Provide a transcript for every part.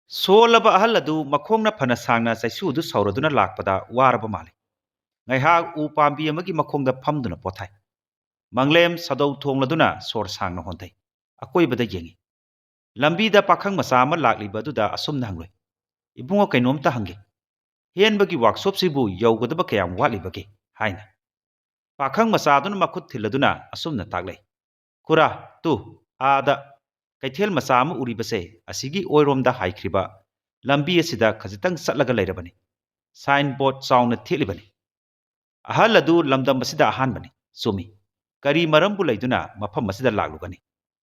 ꯁꯣꯜꯂꯕ ꯑꯍꯜ ꯑꯗꯨ ꯃꯈꯣꯡꯅ ꯐꯅ ꯁꯥꯡꯅ ꯆꯩꯁꯨꯗꯨ ꯁꯧꯔꯗꯨꯅ ꯂꯥꯛꯄꯗ ꯋꯥꯔꯕ ꯃꯥꯜꯂꯤ꯫ ꯉꯥꯏꯍꯥꯛ ꯎ ꯄꯥꯝꯕꯤ ꯑꯃꯒꯤ ꯃꯈꯣꯡꯗ ꯐꯝꯗꯨꯅ ꯄꯣꯊꯥꯏ꯫ ꯃꯪꯂꯦꯝ ꯁꯥꯗꯧ ꯊꯣꯡꯂꯗꯨꯅ ꯁꯣꯔ ꯁꯥꯡꯅ ꯍꯣꯟꯊꯩ꯫ ꯑꯀꯣꯏꯕꯗ ꯌꯦꯡꯏ꯫ ꯂꯝꯕꯤꯗ ꯄꯥꯈꯪ ꯃꯆꯥ ꯑꯃ ꯂꯥꯛꯂꯤꯕ ꯑꯗꯨꯗ ꯑꯁꯨꯝꯅ ꯍꯪꯂꯣꯏ, "ꯏꯕꯨꯡꯉꯣ, ꯀꯩꯅꯣꯝꯇ ꯍꯪꯒꯦ, ꯍꯦꯟꯕꯒꯤ ꯋꯥꯛꯁꯣꯞꯁꯤꯕꯨ ꯌꯧꯒꯗꯕ ꯀꯌꯥꯝ ꯋꯥꯠꯂꯤꯕꯒꯦ?" ꯍꯥꯏꯅ꯫ ꯄꯥꯈꯪ ꯃꯆꯥꯗꯨꯅ ꯃꯈꯨꯠ ꯊꯤꯜꯂꯗꯨꯅ ꯑꯁꯨꯝꯅ ꯇꯥꯛꯂꯩ, "ꯈꯨꯔꯥ, ꯇꯨ ꯑꯥꯗ ꯀꯩꯊꯦꯜ ꯃꯆꯥ ꯑꯃ ꯎꯔꯤꯕꯁꯦ ꯑꯁꯤꯒꯤ ꯑꯣꯏꯔꯣꯝꯗ ꯍꯥꯏꯈ꯭ꯔꯤꯕ ꯂꯝꯕꯤ ꯑꯁꯤꯗ ꯈꯖꯤꯛꯇꯪ ꯆꯠꯂꯒ ꯂꯩꯔꯕꯅꯤ꯫ ꯁꯥꯏꯟ ꯕꯣꯔꯗ ꯆꯥꯎꯅ ꯊꯦꯠꯂꯤꯕꯅꯤ." ꯑꯍꯜ ꯑꯗꯨ ꯂꯝꯗꯝ ꯑꯁꯤꯗ ꯑꯍꯥꯟꯕꯅꯤ, ꯆꯨꯝꯃꯤ꯫ ꯀꯔꯤ ꯃꯔꯝꯕꯨ ꯂꯩꯗꯨꯅ ꯃꯐꯝ ꯑꯁꯤꯗ ꯂꯥꯛꯂꯨꯒꯅꯤ?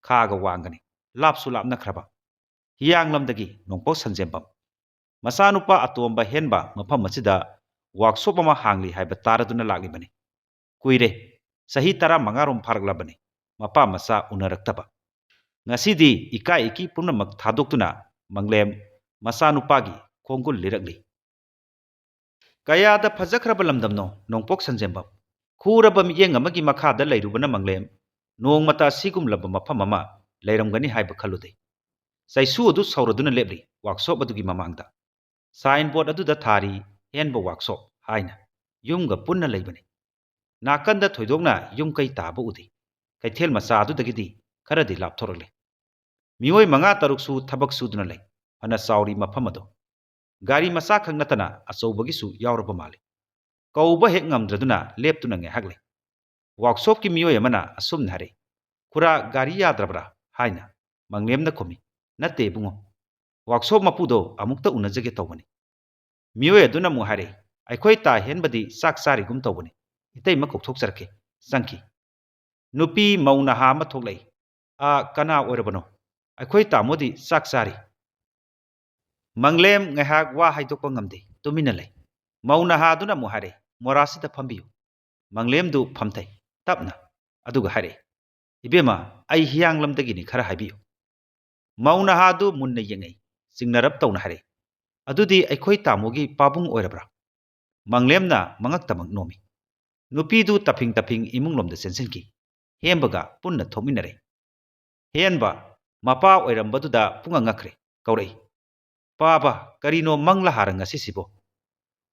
ꯈꯥꯒ ꯋꯥꯡꯒꯅꯤ, ꯂꯥꯞꯁꯨ ꯂꯥꯞꯅꯈ꯭ꯔꯕ꯫ ꯍꯤꯌꯥꯡꯂꯝꯗꯒꯤ ꯅꯣꯡꯄꯣꯛ ꯁꯟꯖꯦꯝꯕꯝ꯫ ꯃꯆꯥꯅꯨꯄꯥ ꯑꯇꯣꯝꯕ ꯍꯦꯟꯕ ꯃꯐꯝ ꯑꯁꯤꯗ ꯋꯥꯛꯁꯣꯞ ꯑꯃ ꯍꯥꯡꯂꯤ ꯍꯥꯏꯕ ꯇꯥꯔꯗꯨꯅ ꯂꯥꯛꯂꯤꯕꯅꯤ꯫ ꯀꯨꯏꯔꯦ, ꯆꯍꯤ 15ꯔꯣꯝ ꯐꯥꯔꯛꯂꯕꯅꯤ ꯃꯄꯥ ꯃꯆꯥ ꯎꯅꯔꯛꯇꯕ꯫ ꯉꯁꯤꯗꯤ ꯏꯀꯥꯏ ꯏꯀꯤ ꯄꯨꯝꯅꯃꯛ ꯊꯥꯗꯣꯛꯇꯨꯅ ꯃꯪꯂꯦꯝ ꯃꯆꯥꯅꯨꯄꯥꯒꯤ ꯈꯣꯡꯒꯨꯜ ꯂꯤꯔꯛꯂꯤ꯫ ꯀꯌꯥꯗ ꯐꯖꯈ꯭ꯔꯕ ꯂꯝꯗꯝꯅꯣ ꯅꯣꯡꯄꯣꯛ ꯁꯟꯖꯦꯝꯕꯝ! ꯈꯨꯔꯕ ꯃꯤꯠꯌꯦꯡ ꯑꯃꯒꯤ ꯃꯈꯥꯗ ꯂꯩꯔꯨꯕꯅ ꯃꯪꯂꯦꯝ ꯅꯣꯡꯃꯇ ꯑꯁꯤꯒꯨꯝꯂꯕ ꯃꯐꯝ ꯑꯃ ꯂꯩꯔꯝꯒꯅꯤ ꯍꯥꯏꯕ ꯈꯜꯂꯨꯗꯦ꯫ ꯆꯩꯁꯨ ꯑꯗꯨ ꯁꯧꯔꯗꯨꯅ ꯂꯦꯞꯂꯤ ꯋꯥꯛꯁꯣꯞ ꯑꯗꯨꯒꯤ ꯃꯃꯥꯡꯗ꯫ ꯁꯥꯏꯟ ꯕꯣꯔꯗ ꯑꯗꯨꯗ ꯊꯥꯔꯤ ꯍꯦꯟꯕ ꯋꯥꯛꯁꯣꯞ ꯍꯥꯏꯅ, ꯌꯨꯝꯒ ꯄꯨꯟꯅ ꯂꯩꯕꯅꯤ꯫ ꯅꯥꯀꯟꯗ ꯊꯣꯏꯗꯣꯛꯅ ꯌꯨꯝ ꯀꯩ ꯇꯥꯕ ꯎꯗꯦ꯫ ꯀꯩꯊꯦꯜ ꯃꯆꯥ ꯑꯗꯨꯗꯒꯤꯗꯤ ꯈꯔꯗꯤ ꯂꯥꯞꯊꯣꯔꯛꯂꯤ꯫ ꯃꯤꯑꯣꯏ 5-6ꯁꯨ ꯊꯕꯛ ꯁꯨꯗꯨꯅ ꯂꯩ꯫ ꯐꯅ ꯆꯥꯎꯔꯤ ꯃꯐꯝ ꯑꯗꯨ꯫ ꯒꯥꯔꯤ ꯃꯆꯥ ꯈꯛ ꯅꯠꯇꯅ ꯑꯆꯧꯕꯒꯤꯁꯨ ꯌꯥꯎꯔꯕ ꯃꯥꯜꯂꯤ꯫ ꯀꯧꯕ ꯍꯦꯛ ꯉꯝꯗ꯭ꯔꯗꯨꯅ ꯂꯦꯞꯇꯨꯅ ꯉꯥꯏꯍꯥꯛ ꯂꯩ꯫ ꯋꯥꯛꯁꯣꯞꯀꯤ ꯃꯤꯑꯣꯏ ꯑꯃꯅ ꯑꯁꯨꯝꯅ ꯍꯥꯏꯔꯛꯏ, "ꯈꯨꯔꯥ, ꯒꯥꯔꯤ ꯌꯥꯗ꯭ꯔꯕ꯭ꯔꯥ?" ꯍꯥꯏꯅ꯫ ꯃꯪꯂꯦꯝꯅ ꯈꯨꯝꯃꯤ, "ꯅꯠꯇꯦ ꯏꯕꯨꯡꯉꯣ, ꯋꯥꯛꯁꯣꯞ ꯃꯄꯨꯗꯣ ꯑꯃꯨꯛꯇ ꯎꯅꯖꯒꯦ ꯇꯧꯕꯅꯤ." ꯃꯤꯑꯣꯏ ꯑꯗꯨꯅ ꯑꯃꯨꯛ ꯍꯥꯏꯔꯛꯏ, "ꯑꯩꯈꯣꯏ ꯇꯥ ꯍꯦꯟꯕꯗꯤ ꯆꯥꯛ ꯆꯥꯔꯤꯒꯨꯝ ꯇꯧꯕꯅꯤ, ꯏꯇꯩꯃ ꯀꯧꯊꯣꯛꯆꯔꯛꯀꯦ." ꯆꯪꯈꯤ꯫ ꯅꯨꯄꯤ ꯃꯧ ꯅꯍꯥ ꯑꯃ ꯊꯣꯛꯂꯛꯏ꯫ "ꯀꯅꯥ ꯑꯣꯏꯔꯕꯅꯣ?" "ꯑꯩꯈꯣꯏ ꯇꯥꯃꯣꯗꯤ ꯆꯥꯛ ꯆꯥꯔꯤ." ꯃꯪꯂꯦꯝ ꯉꯥꯏꯍꯥꯛ ꯋꯥ ꯍꯥꯏꯗꯣꯛꯄ ꯉꯝꯗꯦ, ꯇꯨꯃꯤꯟꯅ ꯂꯩ꯫ ꯃꯧ ꯅꯍꯥꯗꯨꯅ ꯑꯃꯨꯛ ꯍꯥꯏꯔꯛꯏ, "ꯃꯣꯔꯥꯁꯤꯗ ꯐꯝꯕꯤꯌꯨ." ꯃꯪꯂꯦꯝꯗꯨ ꯐꯝꯊꯩ ꯇꯞꯅ, ꯑꯗꯨꯒ ꯍꯥꯏꯔꯛꯏ, "ꯏꯕꯦꯝꯃ, ꯑꯩ ꯍꯤꯌꯥꯡꯂꯝꯗꯒꯤꯅꯤ, ꯈꯔ ꯍꯥꯏꯕꯤꯌꯨ." ꯃꯧ ꯅꯍꯥꯗꯨ ꯃꯨꯟꯅ ꯌꯦꯡꯉꯛꯏ, ꯆꯤꯡꯅꯔꯞ ꯇꯧꯅ ꯍꯥꯏꯔꯛꯏ, "ꯑꯗꯨꯗꯤ ꯑꯩꯈꯣꯏ ꯇꯥꯃꯣꯒꯤ ꯄꯥꯕꯨꯡ ꯑꯣꯏꯔꯕ꯭ꯔꯥ?" ꯃꯪꯂꯦꯝꯅ ꯃꯉꯛꯇꯃꯛ ꯅꯣꯝꯃꯤ꯫ ꯅꯨꯄꯤꯗꯨ ꯇꯐꯤꯡ ꯇꯐꯤꯡ ꯏꯃꯨꯡꯂꯣꯝꯗ ꯆꯦꯟꯁꯤꯟꯈꯤ꯫ ꯍꯦꯟꯕꯒ ꯄꯨꯟꯅ ꯊꯣꯛꯃꯤꯟꯅꯔꯦ꯫ ꯍꯦꯟꯕ ꯃꯄꯥ ꯑꯣꯏꯔꯝꯕꯗꯨꯗ ꯄꯨꯡꯉꯛ ꯉꯛꯈ꯭ꯔꯦ, ꯀꯧꯔꯛꯏ, "ꯄꯥꯕ, ꯀꯔꯤꯅꯣ ꯃꯪꯂꯥ ꯍꯥꯔ ꯉꯁꯤꯁꯤꯕꯣ?"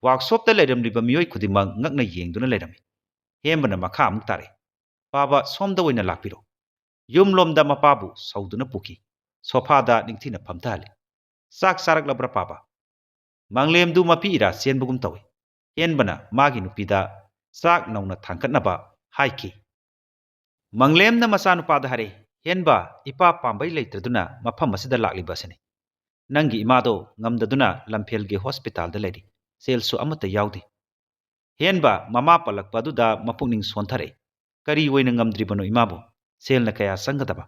ꯋꯥꯛꯁꯣꯞꯇ ꯂꯩꯔꯝꯂꯤꯕ ꯃꯤꯑꯣꯏ ꯈꯨꯗꯤꯡꯃꯛ ꯉꯛꯅ ꯌꯦꯡꯗꯨꯅ ꯂꯩꯔꯝꯃꯤ꯫ ꯍꯦꯟꯕꯅ ꯃꯈꯥ ꯑꯃꯨꯛ ꯇꯥꯔꯛꯏ, "ꯄꯥꯕ, ꯁꯣꯝꯗ ꯑꯣꯏꯅ ꯂꯥꯛꯄꯤꯔꯣ." ꯌꯨꯝꯂꯣꯝꯗ ꯃꯄꯥꯕꯨ ꯁꯧꯗꯨꯅ ꯄꯨꯈꯤ꯫ ꯁꯣꯐꯥꯗ ꯅꯤꯡꯊꯤꯅ ꯐꯝꯊꯍꯜꯂꯤ꯫ "ꯆꯥꯛ ꯆꯥꯔꯛꯂꯕ꯭ꯔꯥ ꯄꯥꯕ?" ꯃꯪꯂꯦꯝꯗꯨ ꯃꯄꯤ ꯏꯔꯥ ꯆꯦꯟꯕꯒꯨꯝ ꯇꯧꯏ꯫ ꯍꯦꯟꯕꯅ ꯃꯥꯒꯤ ꯅꯨꯄꯤꯗ ꯆꯥꯛ ꯅꯧꯅ ꯊꯥꯡꯒꯠꯅꯕ ꯍꯥꯏꯈꯤ꯫ ꯃꯪꯂꯦꯝꯅ ꯃꯆꯥꯅꯨꯄꯥꯗ ꯍꯥꯏꯔꯛꯏ, "ꯍꯦꯟꯕ, ꯏꯄꯥ ꯄꯥꯝꯕꯩ ꯂꯩꯇ꯭ꯔꯗꯨꯅ ꯃꯐꯝ ꯑꯁꯤꯗ ꯂꯥꯛꯂꯤꯕ ꯑꯁꯤꯅꯤ꯫ ꯅꯪꯒꯤ ꯏꯃꯥꯗꯣ ꯉꯝꯗꯗꯨꯅ ꯂꯝꯐꯦꯜꯒꯤ ꯍꯣꯁꯄꯤꯇꯥꯜꯗ ꯂꯩꯔꯤ, ꯁꯦꯜꯁꯨ ꯑꯃꯠꯇ ꯌꯥꯎꯗꯦ." ꯍꯦꯟꯕ ꯃꯃꯥ ꯄꯜꯂꯛꯄ ꯑꯗꯨꯗ ꯃꯄꯨꯛꯅꯤꯡ ꯁꯣꯟꯊꯔꯛꯏ꯫ "ꯀꯔꯤ ꯑꯣꯏꯅ ꯉꯝꯗ꯭ꯔꯤꯕꯅꯣ ꯏꯃꯥꯕꯨ? ꯁꯦꯜꯅ ꯀꯌꯥ ꯆꯪꯒꯗꯕ?"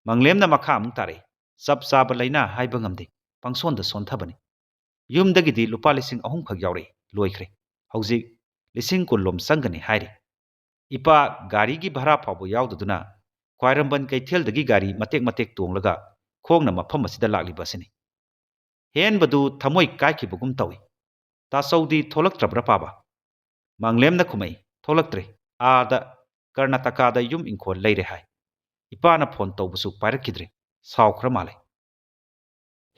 ꯃꯪꯂꯦꯝꯅ ꯃꯈꯥ ꯑꯃꯨꯛ ꯇꯥꯔꯛꯏ, "ꯆꯞ ꯆꯥꯕ ꯂꯩꯅꯥ ꯍꯥꯏꯕ ꯉꯝꯗꯦ, ꯄꯪꯁꯣꯟꯗ ꯁꯣꯟꯊꯕꯅꯤ꯫ ꯌꯨꯝꯗꯒꯤꯗꯤ ꯂꯨꯄꯥ 10,000ꯈꯛ ꯌꯥꯎꯔꯛꯏ, ꯂꯣꯏꯈ꯭ꯔꯦ꯫ ꯍꯧꯖꯤꯛ 10,000 ꯆꯪꯒꯅꯤ ꯍꯥꯏꯔꯤ꯫ ꯏꯄꯥ ꯒꯥꯔꯤꯒꯤ ꯚꯔꯥ ꯐꯥꯎꯕ ꯌꯥꯎꯗꯗꯨꯅ ꯈ꯭ꯋꯥꯏꯔꯝꯕꯟ ꯀꯩꯊꯦꯜꯗꯒꯤ ꯒꯥꯔꯤ ꯃꯇꯦꯛ ꯃꯇꯦꯛ ꯇꯣꯡꯂꯒ ꯈꯣꯡꯅ ꯃꯐꯝ ꯑꯁꯤꯗ ꯂꯥꯛꯂꯤꯕ ꯑꯁꯤꯅꯤ." ꯍꯦꯟꯕꯗꯨ ꯊꯃꯣꯏ ꯀꯥꯏꯈꯤꯕꯒꯨꯝ ꯇꯧꯏ꯫ "ꯇꯥꯆꯧꯗꯤ ꯊꯣꯛꯂꯛꯇ꯭ꯔꯕ꯭ꯔꯥ ꯄꯥꯕ?" ꯃꯪꯂꯦꯝꯅ ꯈꯨꯝꯃꯛꯏ, "ꯊꯣꯛꯂꯛꯇ꯭ꯔꯦ, ꯑꯥꯗ ꯀꯔꯅꯥꯇꯀꯥꯗ ꯌꯨꯝ ꯏꯪꯈꯣꯜ ꯂꯩꯔꯦ ꯍꯥꯏ꯫ ꯏꯄꯥꯅ ꯐꯣꯟ ꯇꯧꯕꯁꯨ ꯄꯥꯏꯔꯛꯈꯤꯗ꯭ꯔꯦ, ꯁꯥꯎꯈ꯭ꯔ ꯃꯥꯜꯂꯦ."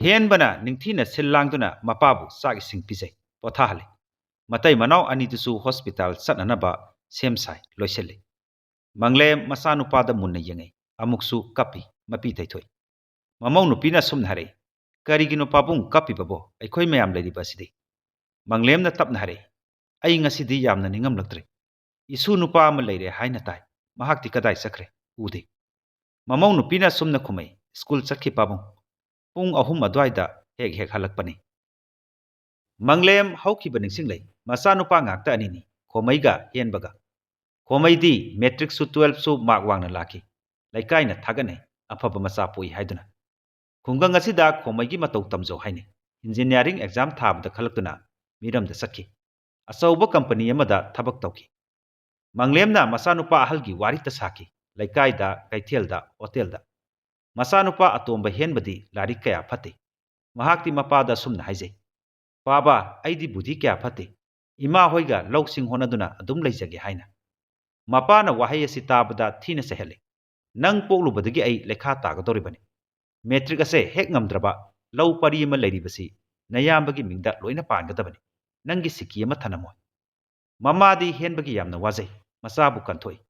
ꯍꯦꯟꯕꯅ ꯅꯤꯡꯊꯤꯅ ꯁꯤꯜ ꯂꯥꯡꯗꯨꯅ ꯃꯄꯥꯕꯨ ꯆꯥꯛ ꯏꯁꯤꯡ ꯄꯤꯖꯩ, ꯄꯣꯊꯥꯍꯜꯂꯤ꯫ ꯃꯇꯩ ꯃꯅꯥꯎ ꯑꯅꯤꯗꯨꯁꯨ ꯍꯣꯁꯄꯤꯇꯥꯜ ꯆꯠꯅꯅꯕ ꯁꯦꯝ ꯁꯥꯏ, ꯂꯣꯏꯁꯤꯜꯂꯤ꯫ ꯃꯪꯂꯦꯝ ꯃꯆꯥꯅꯨꯄꯥꯗ ꯃꯨꯟꯅ ꯌꯦꯡꯉꯛꯏ, ꯑꯃꯨꯛꯁꯨ ꯀꯞꯄꯤ, ꯃꯄꯤ ꯇꯩꯊꯣꯛꯏ꯫ ꯃꯃꯧ ꯅꯨꯄꯤꯅ ꯑꯁꯨꯝꯅ ꯍꯥꯏꯔꯛꯏ, "ꯀꯔꯤꯒꯤꯅꯣ ꯄꯥꯕꯨꯡ ꯀꯞꯄꯤꯕꯕꯣ? ꯑꯩꯈꯣꯏ ꯃꯌꯥꯝ ꯂꯩꯔꯤꯕ ꯑꯁꯤꯗꯤ." ꯃꯪꯂꯦꯝꯅ ꯇꯞꯅ ꯍꯥꯏꯔꯛꯏ, "ꯑꯩ ꯉꯁꯤꯗꯤ ꯌꯥꯝꯅ ꯅꯤꯡꯉꯝꯂꯛꯇ꯭ꯔꯦ꯫ ꯏꯁꯨ ꯅꯨꯄꯥ ꯑꯃ ꯂꯩꯔꯦ ꯍꯥꯏꯅ ꯇꯥꯏ, ꯃꯍꯥꯛꯇꯤ ꯀꯗꯥꯏ ꯆꯠꯈ꯭ꯔꯦ? ꯎꯗꯦ." ꯃꯃꯧ ꯅꯨꯄꯤꯅ ꯑꯁꯨꯝꯅ ꯈꯨꯝꯃꯛꯏ, "ꯁ꯭ꯀꯨꯜ ꯆꯠꯈꯤ ꯄꯥꯕꯨꯡ, ꯄꯨꯡ 3 ꯑꯗꯨꯋꯥꯏꯗ ꯍꯦꯛ ꯍꯦꯛ ꯍꯜꯂꯛꯄꯅꯤ." ꯃꯪꯂꯦꯝ ꯍꯧꯈꯤꯕ ꯅꯤꯡꯁꯤꯡꯂꯩ꯫ ꯃꯆꯥꯅꯨꯄꯥ ꯉꯥꯛꯇ ꯑꯅꯤꯅꯤ, ꯈꯣꯃꯩꯒ ꯍꯦꯟꯕꯒ꯫ ꯈꯣꯃꯩꯗꯤ ꯃꯦꯇ꯭ꯔꯤꯛꯁꯨ 12ꯁꯨ ꯃꯥꯔꯛ ꯋꯥꯡꯅ ꯂꯥꯛꯈꯤ꯫ ꯂꯩꯀꯥꯏꯅ ꯊꯥꯒꯠꯅꯩ, ꯑꯐꯕ ꯃꯆꯥ ꯄꯣꯛꯏ ꯍꯥꯏꯗꯨꯅ꯫ ꯈꯨꯡꯒꯪ ꯑꯁꯤꯗ ꯈꯣꯃꯩꯒꯤ ꯃꯇꯧ ꯇꯝꯖꯧ ꯍꯥꯏꯅꯩ꯫ ꯏꯟꯖꯤꯅꯤꯌꯥꯔꯤꯡ ꯑꯦꯛꯖꯥꯝ ꯊꯥꯕꯗ ꯈꯜꯂꯛꯇꯨꯅ ꯃꯤꯔꯝꯗ ꯆꯠꯈꯤ꯫ ꯑꯆꯧꯕ ꯀꯝꯄꯅꯤ ꯑꯃꯗ ꯊꯕꯛ ꯇꯧꯈꯤ꯫ ꯃꯪꯂꯦꯝꯅ ꯃꯆꯥꯅꯨꯄꯥ ꯑꯍꯜꯒꯤ ꯋꯥꯔꯤꯇ ꯁꯥꯈꯤ, ꯂꯩꯀꯥꯏꯗ, ꯀꯩꯊꯦꯜꯗ, ꯍꯣꯇꯦꯜꯗ꯫ ꯃꯆꯥꯅꯨꯄꯥ ꯑꯇꯣꯝꯕ ꯍꯦꯟꯕꯗꯤ ꯂꯥꯏꯔꯤꯛ ꯀꯌꯥ ꯐꯠꯇꯦ꯫ ꯃꯍꯥꯛꯇꯤ ꯃꯄꯥꯗ ꯑꯁꯨꯝꯅ ꯍꯥꯏꯖꯩ, "ꯄꯥꯕ, ꯑꯩꯗꯤ ꯕꯨꯙꯤ ꯀꯌꯥ ꯐꯠꯇꯦ, ꯏꯃꯥ ꯍꯣꯏꯒ ꯂꯧꯁꯤꯡ ꯍꯣꯠꯅꯗꯨꯅ ꯑꯗꯨꯝ ꯂꯩꯖꯒꯦ" ꯍꯥꯏꯅ꯫ ꯃꯄꯥꯅ ꯋꯥꯍꯩ ꯑꯁꯤ ꯇꯥꯕꯗ ꯊꯤꯅ ꯆꯩꯍꯜꯂꯤ꯫ "ꯅꯪ ꯄꯣꯛꯂꯨꯕꯗꯒꯤ ꯑꯩ ꯂꯩꯈꯥ ꯇꯥꯒꯗꯧꯔꯤꯕꯅꯤ꯫ ꯃꯦꯇ꯭ꯔꯤꯛ ꯑꯁꯦ ꯍꯦꯛ ꯉꯝꯗ꯭ꯔꯕ ꯂꯧ ꯄꯔꯤ ꯑꯃ ꯂꯩꯔꯤꯕꯁꯤ ꯅꯌꯥꯝꯕꯒꯤ ꯃꯤꯡꯗ ꯂꯣꯏꯅ ꯄꯥꯟꯒꯗꯕꯅꯤ, ꯅꯪꯒꯤ ꯁꯤꯛꯀꯤ ꯑꯃ ꯊꯅꯝꯃꯣꯏ꯫ ꯃꯃꯥꯗꯤ ꯍꯦꯟꯕꯒꯤ ꯌꯥꯝꯅ ꯋꯥꯖꯩ, ꯃꯆꯥꯕꯨ ꯀꯟꯊꯣꯛꯏ꯫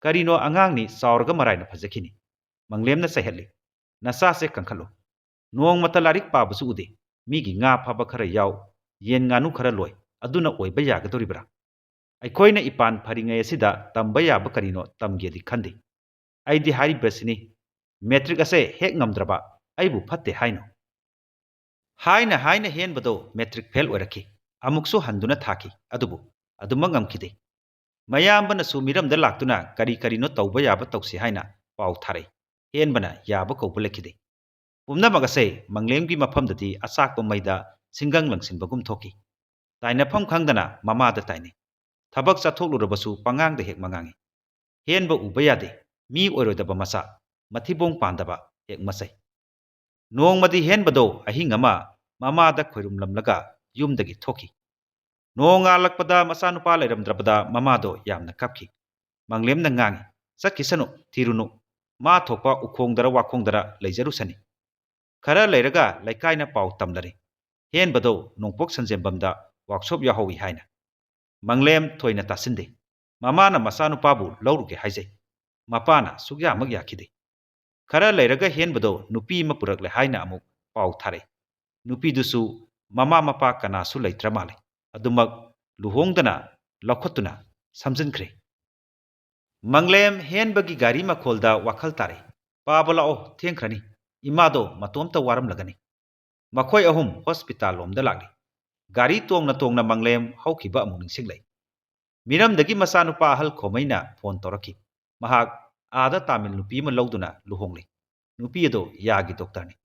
ꯀꯔꯤꯅꯣ ꯑꯉꯥꯡꯅꯤ ꯆꯥꯎꯔꯒ ꯃꯔꯥꯏꯅ ꯐꯖꯈꯤꯅꯤ꯫ ꯃꯪꯂꯦꯝꯅ ꯆꯩꯍꯠꯂꯤ, ꯅꯆꯥꯁꯦ ꯀꯟꯈꯠꯂꯨ, ꯅꯣꯡꯃꯇ ꯂꯥꯏꯔꯤꯛ ꯄꯥꯕꯁꯨ ꯎꯗꯦ, ꯃꯤꯒꯤ ꯉꯥ ꯐꯥꯕ ꯈꯔ ꯌꯥꯎ, ꯌꯦꯟ ꯉꯥꯅꯨ ꯈꯔ ꯂꯣꯏ, ꯑꯗꯨꯅ ꯑꯣꯏꯕ ꯌꯥꯒꯗꯣꯔꯤꯕ꯭ꯔꯥ? ꯑꯩꯈꯣꯏꯅ ꯏꯄꯥꯟ ꯐꯔꯤꯉꯩ ꯑꯁꯤꯗ ꯇꯝꯕ ꯌꯥꯕ ꯀꯔꯤꯅꯣ ꯇꯝꯒꯦꯗꯤ ꯈꯟꯗꯦ꯫ ꯑꯩꯗꯤ ꯍꯥꯏꯔꯤꯕꯁꯤꯅꯤ, ꯃꯦꯇ꯭ꯔꯤꯛ ꯑꯁꯦ ꯍꯦꯛ ꯉꯝꯗ꯭ꯔꯕ ꯑꯩꯕꯨ ꯐꯠꯇꯦ ꯍꯥꯏꯅꯣ꯫ ꯍꯥꯏꯅ ꯍꯥꯏꯅ ꯍꯦꯟꯕꯗꯣ ꯃꯦꯇ꯭ꯔꯤꯛ ꯐꯦꯜ ꯑꯣꯏꯔꯛꯈꯤ, ꯑꯃꯨꯛꯁꯨ ꯍꯟꯗꯨꯅ ꯊꯥꯈꯤ, ꯑꯗꯨꯕꯨ ꯑꯗꯨꯃꯛ ꯉꯝꯈꯤꯗꯦ꯫ ꯃꯌꯥꯝꯕꯅꯁꯨ ꯃꯤꯔꯝꯗ ꯂꯥꯛꯇꯨꯅ ꯀꯔꯤ ꯀꯔꯤꯅꯣ ꯇꯧꯕ ꯌꯥꯕ ꯇꯧꯁꯤ ꯍꯥꯏꯅ ꯄꯥꯎ ꯊꯥꯔꯛꯏ꯫ ꯍꯦꯟꯕꯅ ꯌꯥꯕ ꯀꯧꯕ ꯂꯩꯈꯤꯗꯦ꯫ ꯄꯨꯝꯅꯃꯛ ꯑꯁꯦ ꯃꯪꯂꯦꯝꯒꯤ ꯃꯐꯝꯗꯗꯤ ꯑꯆꯥꯛꯄ ꯃꯩꯗ ꯁꯤꯡꯒꯪ ꯂꯪꯁꯤꯟꯕꯒꯨꯝ ꯊꯣꯛꯈꯤ꯫ ꯇꯥꯏꯅꯐꯝ ꯈꯪꯗꯅ ꯃꯃꯥꯗ ꯇꯥꯏꯅꯩ꯫ ꯊꯕꯛ ꯆꯠꯊꯣꯛꯂꯨꯔꯕꯁꯨ ꯄꯉꯥꯡꯗ ꯍꯦꯛ ꯃꯉꯥꯡꯉꯤ꯫ ꯍꯦꯟꯕ ꯎꯕ ꯌꯥꯗꯦ, ꯃꯤ ꯑꯣꯏꯔꯣꯏꯗꯕ ꯃꯆꯥ, ꯃꯊꯤꯕꯣꯡ ꯄꯥꯟꯗꯕ ꯍꯦꯛ ꯃꯆꯩ꯫ ꯅꯣꯡꯃꯗꯤ ꯍꯦꯟꯕꯗꯣ ꯑꯍꯤꯡ ꯑꯃ ꯃꯃꯥꯗ ꯈꯣꯏꯔꯨꯝꯂꯝꯂꯒ ꯌꯨꯝꯗꯒꯤ ꯊꯣꯛꯈꯤ꯫ ꯅꯣꯡꯉꯥꯜꯂꯛꯄꯗ ꯃꯆꯥꯅꯨꯄꯥ ꯂꯩꯔꯝꯗ꯭ꯔꯕꯗ ꯃꯃꯥꯗꯣ ꯌꯥꯝꯅ ꯀꯞꯈꯤ꯫ ꯃꯪꯂꯦꯝꯅ ꯉꯥꯡꯉꯤ, ꯆꯠꯈꯤꯁꯅꯨ, ꯊꯤꯔꯨꯅꯨ, ꯃꯥ ꯊꯣꯛꯄ ꯎꯈꯣꯡꯗꯔ ꯋꯥꯈꯣꯡꯗꯔ ꯂꯩꯖꯔꯨꯁꯅꯤ꯫ ꯈꯔ ꯂꯩꯔꯒ ꯂꯩꯀꯥꯏꯅ ꯄꯥꯎ ꯇꯝꯂꯔꯤ, ꯍꯦꯟꯕꯗꯣ ꯅꯣꯡꯄꯣꯛ ꯁꯟꯖꯦꯝꯕꯝꯗ ꯋꯥꯛꯁꯣꯞ ꯌꯥꯎꯍꯧꯏ ꯍꯥꯏꯅ꯫ ꯃꯪꯂꯦꯝ ꯊꯣꯏꯅ ꯇꯥꯁꯤꯟꯗꯦ꯫ ꯃꯃꯥꯅ ꯃꯆꯥꯅꯨꯄꯥꯕꯨ ꯂꯧꯔꯨꯒꯦ ꯍꯥꯏꯖꯩ, ꯃꯄꯥꯅ ꯁꯨꯛꯌꯥꯃꯛ ꯌꯥꯈꯤꯗꯦ꯫ ꯈꯔ ꯂꯩꯔꯒ ꯍꯦꯟꯕꯗꯣ ꯅꯨꯄꯤ ꯑꯃ ꯄꯨꯔꯛꯂꯦ ꯍꯥꯏꯅ ꯑꯃꯨꯛ ꯄꯥꯎ ꯊꯥꯔꯛꯏ꯫ ꯅꯨꯄꯤꯗꯨꯁꯨ ꯃꯃꯥ ꯃꯄꯥ ꯀꯅꯥꯁꯨ ꯂꯩꯇ꯭ꯔ ꯃꯥꯜꯂꯦ, ꯑꯗꯨꯃꯛ ꯂꯨꯍꯣꯡꯗꯅ ꯂꯧꯈꯠꯇꯨꯅ ꯁꯝꯖꯤꯟꯈ꯭ꯔꯦ꯫ ꯃꯪꯂꯦꯝ ꯍꯦꯟꯕꯒꯤ ꯒꯥꯔꯤ ꯃꯈꯣꯜꯗ ꯋꯥꯈꯜ ꯇꯥꯔꯦ꯫ ꯄꯥꯕ ꯂꯥꯛꯑꯣ, ꯊꯦꯡꯈ꯭ꯔꯅꯤ, ꯏꯃꯥꯗꯣ ꯃꯇꯣꯝꯇ ꯋꯥꯔꯝꯂꯒꯅꯤ꯫ ꯃꯈꯣꯏ ꯑꯍꯨꯝ ꯍꯣꯁꯄꯤꯇꯥꯜ ꯂꯣꯝꯗ ꯂꯥꯛꯂꯤ꯫ ꯒꯥꯔꯤ ꯇꯣꯡꯅ ꯇꯣꯡꯅ ꯃꯪꯂꯦꯝ ꯍꯧꯈꯤꯕ ꯑꯃꯨꯛ ꯅꯤꯡꯁꯤꯡꯂꯛꯏ꯫ ꯃꯤꯔꯝꯗꯒꯤ ꯃꯆꯥꯅꯨꯄꯥ ꯑꯍꯜ ꯈꯣꯃꯩꯅ ꯐꯣꯟ ꯇꯧꯔꯛꯈꯤ꯫ ꯃꯍꯥꯛ ꯑꯥꯗ ꯇꯥꯃꯤꯜ ꯅꯨꯄꯤ ꯑꯃ ꯂꯧꯗꯨꯅ ꯂꯨꯍꯣꯡꯂꯦ꯫ ꯅꯨꯄꯤ ꯑꯗꯣ ꯌꯥꯒꯤ ꯗꯣꯛꯇꯔꯅꯤ꯫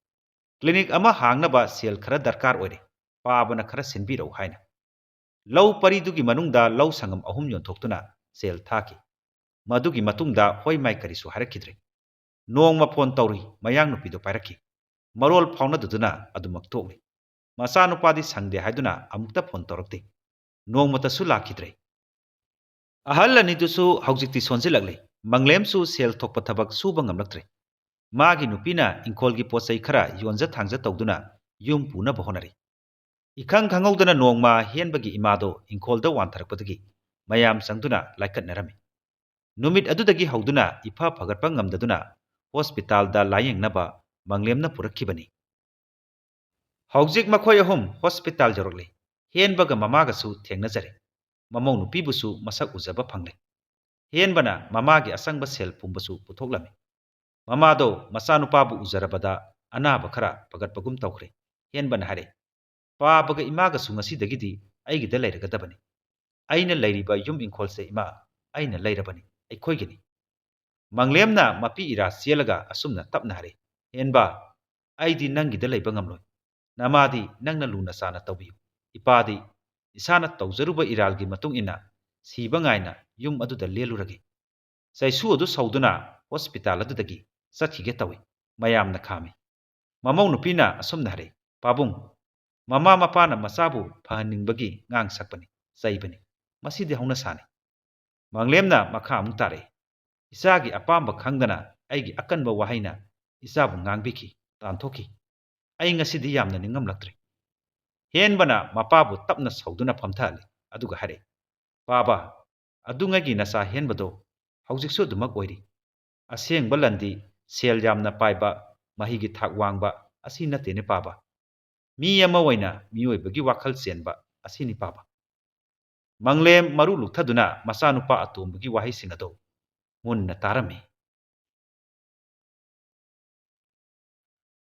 ꯀ꯭ꯂꯤꯅꯤꯛ ꯑꯃ ꯍꯥꯡꯅꯕ ꯁꯦꯜ ꯈꯔ ꯗꯔꯀꯥꯔ ꯑꯣꯏꯔꯦ, ꯄꯥꯕꯅ ꯈꯔ ꯁꯤꯟꯕꯤꯔꯛꯎ ꯍꯥꯏꯅ꯫ ꯂꯧ ꯄꯔꯤꯗꯨꯒꯤ ꯃꯅꯨꯡꯗ ꯂꯧ ꯁꯪꯒꯝ 3 ꯌꯣꯟꯊꯣꯛꯇꯨꯅ ꯁꯦꯜ ꯊꯥꯈꯤ꯫ ꯃꯗꯨꯒꯤ ꯃꯇꯨꯡꯗ ꯍꯣꯏ ꯃꯥꯏ ꯀꯔꯤꯁꯨ ꯍꯥꯏꯔꯛꯈꯤꯗ꯭ꯔꯦ꯫ ꯅꯣꯡꯃ ꯐꯣꯟ ꯇꯧꯔꯤ, ꯃꯌꯥꯡ ꯅꯨꯄꯤꯗꯣ ꯄꯥꯏꯔꯛꯈꯤ꯫ ꯃꯔꯣꯜ ꯐꯥꯎꯅꯗꯨꯅ ꯑꯗꯨꯃꯛ ꯇꯣꯛꯂꯤ꯫ ꯃꯆꯥꯅꯨꯄꯥꯗꯤ ꯁꯪꯗꯦ ꯍꯥꯏꯗꯨꯅ ꯑꯃꯨꯛꯇ ꯐꯣꯟ ꯇꯧꯔꯛꯇꯦ, ꯅꯣꯡꯃꯇꯁꯨ ꯂꯥꯛꯈꯤꯗ꯭ꯔꯦ꯫ ꯑꯍꯜ ꯑꯅꯤꯗꯨꯁꯨ ꯍꯧꯖꯤꯛꯇꯤ ꯁꯣꯟꯖꯤꯜꯂꯛꯂꯦ꯫ ꯃꯪꯂꯦꯝꯁꯨ ꯁꯦꯜ ꯊꯣꯛꯄ ꯊꯕꯛ ꯁꯨꯕ ꯉꯝꯂꯛꯇ꯭ꯔꯦ꯫ ꯃꯥꯒꯤ ꯅꯨꯄꯤꯅ ꯏꯪꯈꯣꯜꯒꯤ ꯄꯣꯠꯆꯩ ꯈꯔ ꯌꯣꯟꯖ ꯊꯥꯡꯖ ꯇꯧꯗꯨꯅ ꯌꯨꯝ ꯄꯨꯅꯕ ꯍꯣꯠꯅꯔꯤ꯫ ꯏꯈꯪ ꯈꯪꯍꯧꯗꯅ ꯅꯣꯡꯃ ꯍꯦꯟꯕꯒꯤ ꯏꯃꯥꯗꯣ ꯏꯪꯈꯣꯜꯗ ꯋꯥꯟꯊꯔꯛꯄꯗꯒꯤ ꯃꯌꯥꯝ ꯆꯪꯗꯨꯅ ꯂꯥꯏꯀꯠꯅꯔꯝꯃꯤ꯫ ꯅꯨꯃꯤꯠ ꯑꯗꯨꯗꯒꯤ ꯍꯧꯗꯨꯅ ꯏꯐ ꯐꯒꯠꯄ ꯉꯝꯗꯗꯨꯅ ꯍꯣꯁꯄꯤꯇꯥꯜꯗ ꯂꯥꯌꯦꯡꯅꯕ ꯃꯪꯂꯦꯝꯅ ꯄꯨꯔꯛꯈꯤꯕꯅꯤ꯫ ꯍꯧꯖꯤꯛ ꯃꯈꯣꯏ ꯑꯍꯨꯝ ꯍꯣꯁꯄꯤꯇꯥꯜ ꯌꯧꯔꯛꯂꯦ꯫ ꯍꯦꯟꯕꯒ ꯃꯃꯥꯒꯁꯨ ꯊꯦꯡꯅꯖꯔꯦ꯫ ꯃꯃꯧ ꯅꯨꯄꯤꯕꯨꯁꯨ ꯃꯁꯛ ꯎꯖꯕ ꯐꯪꯂꯦ꯫ ꯍꯦꯟꯕꯅ ꯃꯃꯥꯒꯤ ꯑꯆꯪꯕ ꯁꯦꯜ ꯄꯨꯝꯕꯁꯨ ꯄꯨꯊꯣꯛꯂꯝꯃꯤ꯫ ꯃꯃꯥꯗꯣ ꯃꯆꯥꯅꯨꯄꯥꯕꯨ ꯎꯖꯔꯕꯗ ꯑꯅꯥꯕ ꯈꯔ ꯐꯒꯠꯄꯒꯨꯝ ꯇꯧꯈ꯭ꯔꯦ꯫ ꯍꯦꯟꯕꯅ ꯍꯥꯏꯔꯦ, ꯄꯥꯕꯒ ꯏꯃꯥꯒꯁꯨ ꯉꯁꯤꯗꯒꯤꯗꯤ ꯑꯩꯒꯤꯗ ꯂꯩꯔꯒꯗꯕꯅꯤ꯫ ꯑꯩꯅ ꯂꯩꯔꯤꯕ ꯌꯨꯝ ꯏꯪꯈꯣꯜꯁꯦ ꯏꯃꯥ, ꯑꯩꯅ ꯂꯩꯔꯕꯅꯤ, ꯑꯩꯈꯣꯏꯒꯤꯅꯤ꯫ ꯃꯪꯂꯦꯝꯅ ꯃꯄꯤ ꯏꯔꯥ ꯆꯦꯜꯂꯒ ꯑꯁꯨꯝꯅ ꯇꯞꯅ ꯍꯥꯏꯔꯦ, ꯍꯦꯟꯕ, ꯑꯩꯗꯤ ꯅꯪꯒꯤꯗ ꯂꯩꯕ ꯉꯝꯂꯣꯏ꯫ ꯅꯃꯥꯗꯤ ꯅꯪꯅ ꯂꯨꯅ ꯆꯥꯅ ꯇꯧꯕꯤꯌꯨ꯫ ꯏꯄꯥꯗꯤ ꯏꯁꯥꯅ ꯇꯧꯖꯔꯨꯕ ꯏꯔꯥꯜꯒꯤ ꯃꯇꯨꯡ ꯏꯟꯅ ꯁꯤꯕ ꯉꯥꯏꯅ ꯌꯨꯝ ꯑꯗꯨꯗ ꯂꯦꯜꯂꯨꯔꯒꯦ꯫ ꯆꯩꯁꯨ ꯑꯗꯨ ꯁꯧꯗꯨꯅ ꯍꯣꯁꯄꯤꯇꯥꯜ ꯑꯗꯨꯗꯒꯤ ꯆꯠꯈꯤꯒꯦ ꯇꯧꯏ꯫ ꯃꯌꯥꯝꯅ ꯈꯥꯝꯃꯤ꯫ ꯃꯃꯧ ꯅꯨꯄꯤꯅ ꯑꯁꯨꯝꯅ ꯍꯥꯏꯔꯦ, ꯄꯥꯕꯨꯡ, ꯃꯃꯥ ꯃꯄꯥꯅ ꯃꯆꯥꯕꯨ ꯐꯍꯟꯅꯤꯡꯕꯒꯤ ꯉꯥꯡ ꯁꯛꯄꯅꯤ, ꯆꯩꯕꯅꯤ, ꯃꯁꯤꯗꯤ ꯍꯧꯅꯁꯥꯅꯤ꯫ ꯃꯪꯂꯦꯝꯅ ꯃꯈꯥ ꯑꯃꯨꯛ ꯇꯥꯔꯛꯏ꯫ ꯏꯆꯥꯒꯤ ꯑꯄꯥꯝꯕ ꯈꯪꯗꯅ ꯑꯩꯒꯤ ꯑꯀꯟꯕ ꯋꯥꯍꯩꯅ ꯏꯆꯥꯕꯨ ꯉꯥꯡꯕꯤꯈꯤ, ꯇꯥꯟꯊꯣꯛꯈꯤ꯫ ꯑꯩ ꯉꯁꯤꯗꯤ ꯌꯥꯝꯅ ꯅꯤꯡꯉꯝꯂꯛꯇ꯭ꯔꯦ꯫ ꯍꯦꯟꯕꯅ ꯃꯄꯥꯕꯨ ꯇꯞꯅ ꯁꯧꯗꯨꯅ ꯐꯝꯊꯍꯜꯂꯤ, ꯑꯗꯨꯒ ꯍꯥꯏꯔꯛꯏ, ꯄꯥꯕ, ꯑꯗꯨꯉꯩꯒꯤ ꯅꯆꯥ ꯍꯦꯟꯕꯗꯣ ꯍꯧꯖꯤꯛꯁꯨ ꯑꯗꯨꯃꯛ ꯑꯣꯏꯔꯤ꯫ ꯑꯁꯦꯡꯕ ꯂꯟꯗꯤ ꯁꯦꯜ ꯌꯥꯝꯅ ꯄꯥꯏꯕ, ꯃꯍꯩꯒꯤ ꯊꯥꯛ ꯋꯥꯡꯕ ꯑꯁꯤ ꯅꯠꯇꯦꯅꯦ ꯄꯥꯕ꯫ ꯃꯤ ꯑꯃ ꯑꯣꯏꯅ ꯃꯤꯑꯣꯏꯕꯒꯤ ꯋꯥꯈꯜ ꯆꯦꯟꯕ ꯑꯁꯤꯅꯤ ꯄꯥꯕ꯫ ꯃꯪꯂꯦꯝ ꯃꯔꯨ ꯂꯨꯛꯊꯗꯨꯅ ꯃꯆꯥꯅꯨꯄꯥ ꯑꯇꯣꯝꯕꯒꯤ ꯋꯥꯍꯩꯁꯤꯡ ꯑꯗꯣ ꯃꯨꯟꯅ ꯇꯥꯔꯝꯃꯤ꯫